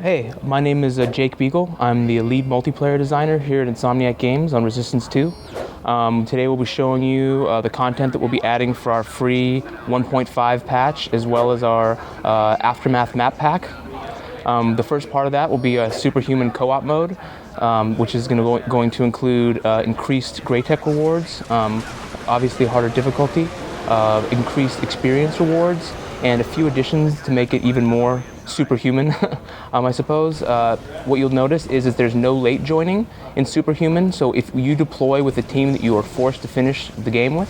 Hey, my name is Jake Beagle. I'm the lead multiplayer designer here at Insomniac Games on Resistance 2. Today we'll be showing you the content that we'll be adding for our free 1.5 patch, as well as our Aftermath map pack. The first part of that will be a Superhuman co-op mode, which is going to include increased Grey Tech rewards, obviously harder difficulty, increased experience rewards, and a few additions to make it even more superhuman, I suppose. What you'll notice is there's no late joining in Superhuman, so if you deploy with a team that you are forced to finish the game with,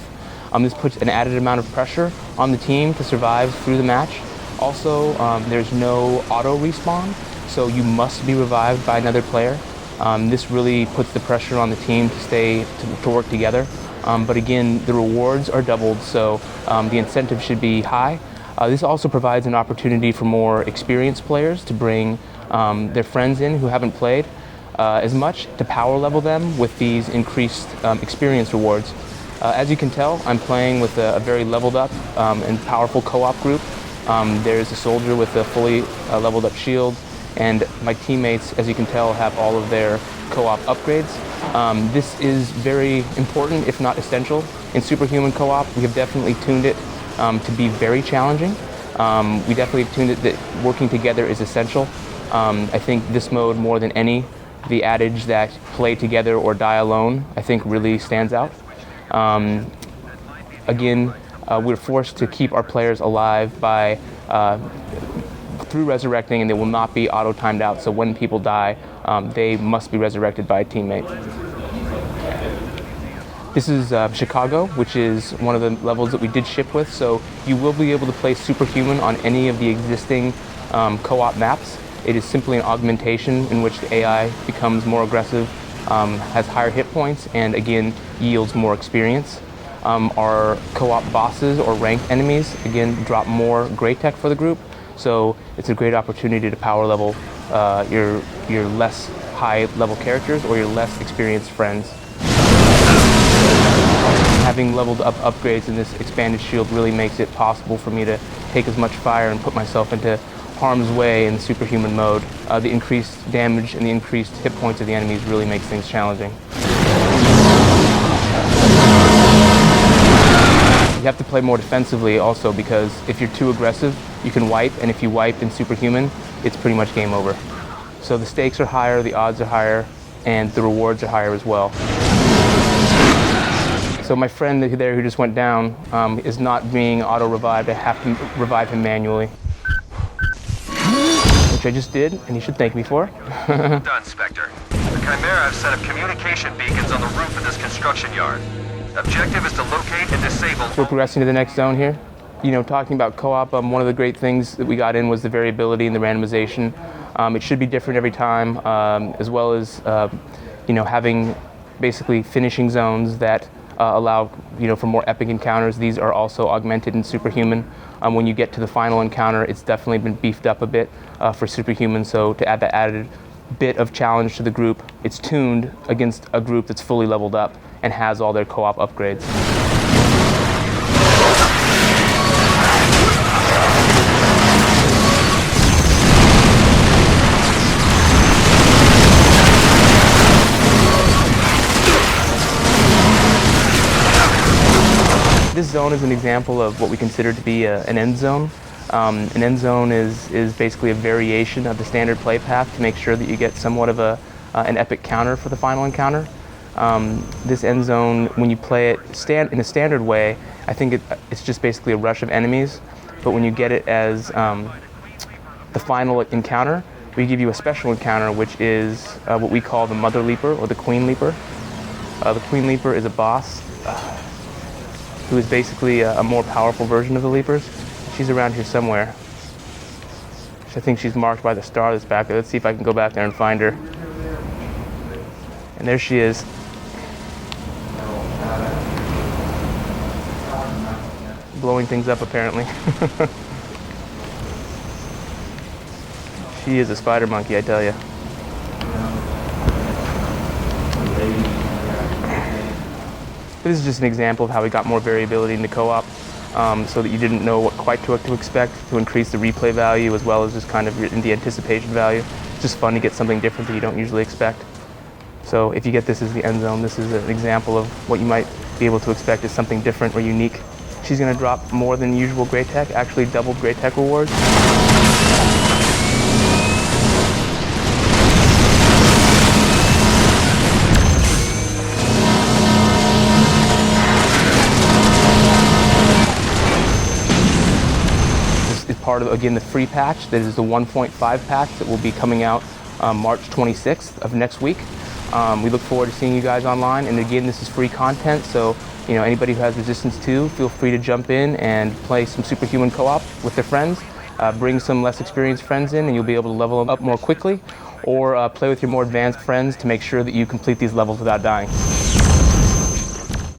this puts an added amount of pressure on the team to survive through the match. Also, there's no auto respawn, so you must be revived by another player. This really puts the pressure on the team to work together. But again, the rewards are doubled, so the incentive should be high. This also provides an opportunity for more experienced players to bring their friends in who haven't played as much, to power level them with these increased experience rewards. As you can tell, I'm playing with a very leveled up and powerful co-op group. There's a soldier with a fully leveled up shield, and my teammates, as you can tell, have all of their co-op upgrades. This is very important, if not essential, in Superhuman co-op. We have definitely tuned it to be very challenging. We definitely tuned it that working together is essential. I think this mode, more than any, the adage that play together or die alone, I think really stands out. Again, we're forced to keep our players alive by through resurrecting, and they will not be auto-timed out, so when people die, they must be resurrected by a teammate. This is Chicago, which is one of the levels that we did ship with, so you will be able to play Superhuman on any of the existing co-op maps. It is simply an augmentation in which the AI becomes more aggressive, has higher hit points, and again, yields more experience. Our co-op bosses or ranked enemies, again, drop more Grey Tech for the group, so it's a great opportunity to power level your less high level characters or your less experienced friends. Having leveled up upgrades in this expanded shield really makes it possible for me to take as much fire and put myself into harm's way in Superhuman mode. The increased damage and the increased hit points of the enemies really makes things challenging. You have to play more defensively also, because if you're too aggressive, you can wipe, and if you wipe in Superhuman, it's pretty much game over. So the stakes are higher, the odds are higher, and the rewards are higher as well. So my friend there who just went down is not being auto-revived. I have to revive him manually, which I just did, and he should thank me for. Done, Spectre. The Chimera have set up communication beacons on the roof of this construction yard. Objective is to locate and disable... We're progressing to the next zone here. You know, talking about co-op, one of the great things that we got in was the variability and the randomization. It should be different every time, as well as, you know, having basically finishing zones that allow, you know, for more epic encounters. These are also augmented in Superhuman. When you get to the final encounter, it's definitely been beefed up a bit for Superhuman, so to add that added bit of challenge to the group, it's tuned against a group that's fully leveled up and has all their co-op upgrades. This zone is an example of what we consider to be an end zone. An end zone is basically a variation of the standard play path to make sure that you get somewhat of an epic counter for the final encounter. This end zone, when you play it in a standard way, I think it's just basically a rush of enemies, but when you get it as the final encounter, we give you a special encounter, which is what we call the Mother Leaper or the Queen Leaper. The Queen Leaper is a boss who is basically a more powerful version of the Leapers. She's around here somewhere. I think she's marked by the star that's back there. Let's see if I can go back there and find her. And there she is. Blowing things up, apparently. She is a spider monkey, I tell you. This is just an example of how we got more variability in the co-op. so that you didn't know quite what to expect, to increase the replay value as well as just kind of the anticipation value. It's just fun to get something different that you don't usually expect. So if you get this as the end zone, this is an example of what you might be able to expect as something different or unique. She's going to drop more than usual Great Tech, actually doubled Great Tech rewards. This is part of, again, the free patch. This is the 1.5 patch that will be coming out March 26th of next week. We look forward to seeing you guys online, and again, this is free content, so anybody who has Resistance 2, feel free to jump in and play some Superhuman co-op with their friends. Bring some less experienced friends in and you'll be able to level up more quickly, or play with your more advanced friends to make sure that you complete these levels without dying.